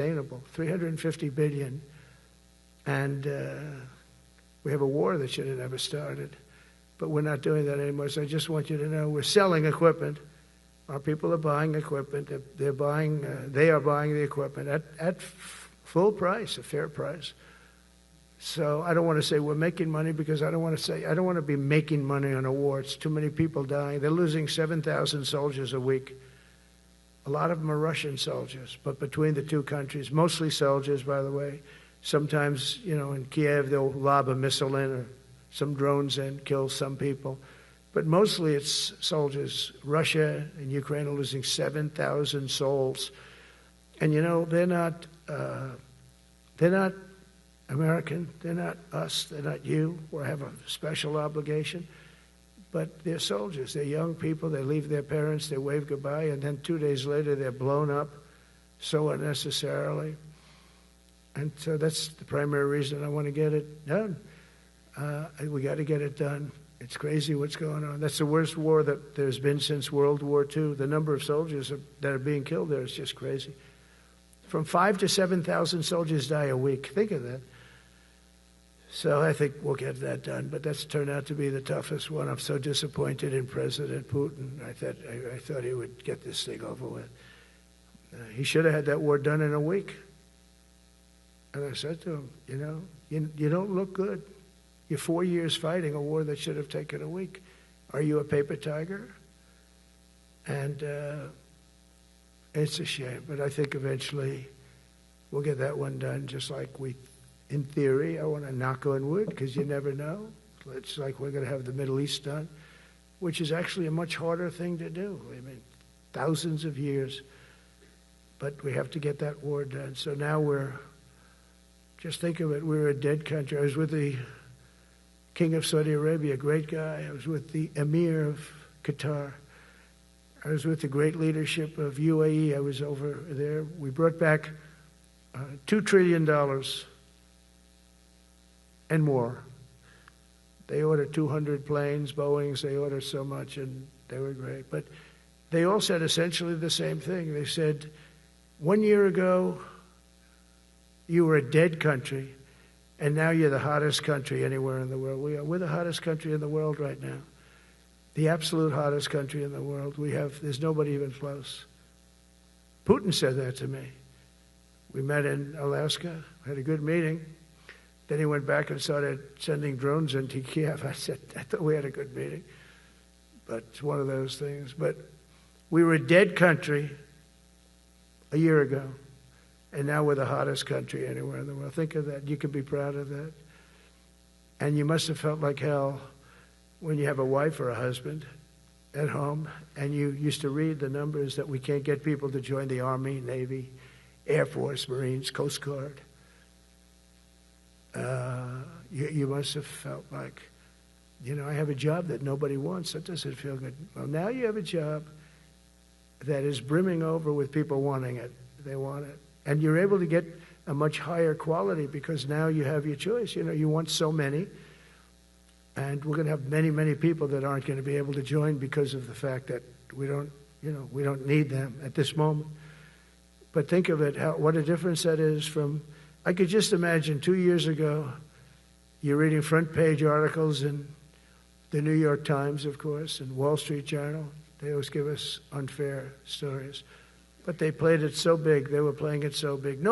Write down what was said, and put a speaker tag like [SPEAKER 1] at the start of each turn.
[SPEAKER 1] sustainable. $350 billion, and we have a war that should have never started. But we're not doing that anymore. So I just want you to know we're selling equipment. Our people are buying equipment. They are buying the equipment at full price, a fair price. So I don't want to say we're making money, because I don't want to be making money on a war. It's too many people dying. They're losing 7,000 soldiers a week. A lot of them are Russian soldiers, but between the two countries, mostly soldiers, by the way. Sometimes, in Kiev, they'll lob a missile in or some drones in, kill some people. But mostly it's soldiers. Russia and Ukraine are losing 7,000 souls. And, they're not American. They're not us. They're not you. We have a special obligation. But they're soldiers. They're young people. They leave their parents. They wave goodbye. And then 2 days later, they're blown up so unnecessarily. And so that's the primary reason I want to get it done. We got to get it done. It's crazy what's going on. That's the worst war that there's been since World War II. The number of soldiers that are being killed there is just crazy. From 5,000 to 7,000 soldiers die a week. Think of that. So I think we'll get that done. But that's turned out to be the toughest one. I'm so disappointed in President Putin. I thought he would get this thing over with. He should have had that war done in a week. And I said to him, you don't look good. You're 4 years fighting a war that should have taken a week. Are you a paper tiger? And it's a shame. But I think eventually we'll get that one done, just like in theory, I want to knock on wood, because you never know. It's like we're going to have the Middle East done, which is actually a much harder thing to do. I mean, thousands of years. But we have to get that war done. So now just think of it, we're a dead country. I was with the King of Saudi Arabia, a great guy. I was with the Emir of Qatar. I was with the great leadership of UAE. I was over there. We brought back $2 trillion and more. They ordered 200 planes, Boeings. They ordered so much, and they were great. But they all said essentially the same thing. They said, 1 year ago, you were a dead country, and now you're the hottest country anywhere in the world. We're the hottest country in the world right now. The absolute hottest country in the world. There's nobody even close. Putin said that to me. We met in Alaska, had a good meeting. Then he went back and started sending drones into Kiev. I thought we had a good meeting. But it's one of those things. But we were a dead country a year ago. And now we're the hottest country anywhere in the world. Think of that. You can be proud of that. And you must have felt like hell when you have a wife or a husband at home, and you used to read the numbers that we can't get people to join the Army, Navy, Air Force, Marines, Coast Guard. You must have felt like, I have a job that nobody wants. That doesn't feel good. Well, now you have a job that is brimming over with people wanting it. They want it. And you're able to get a much higher quality because now you have your choice. You want so many. And we're going to have many, many people that aren't going to be able to join because of the fact that we don't need them at this moment. But think of it, what a difference that is from, I could just imagine 2 years ago, you're reading front page articles in the New York Times, of course, and Wall Street Journal. They always give us unfair stories. But they played it so big. They were playing it so big.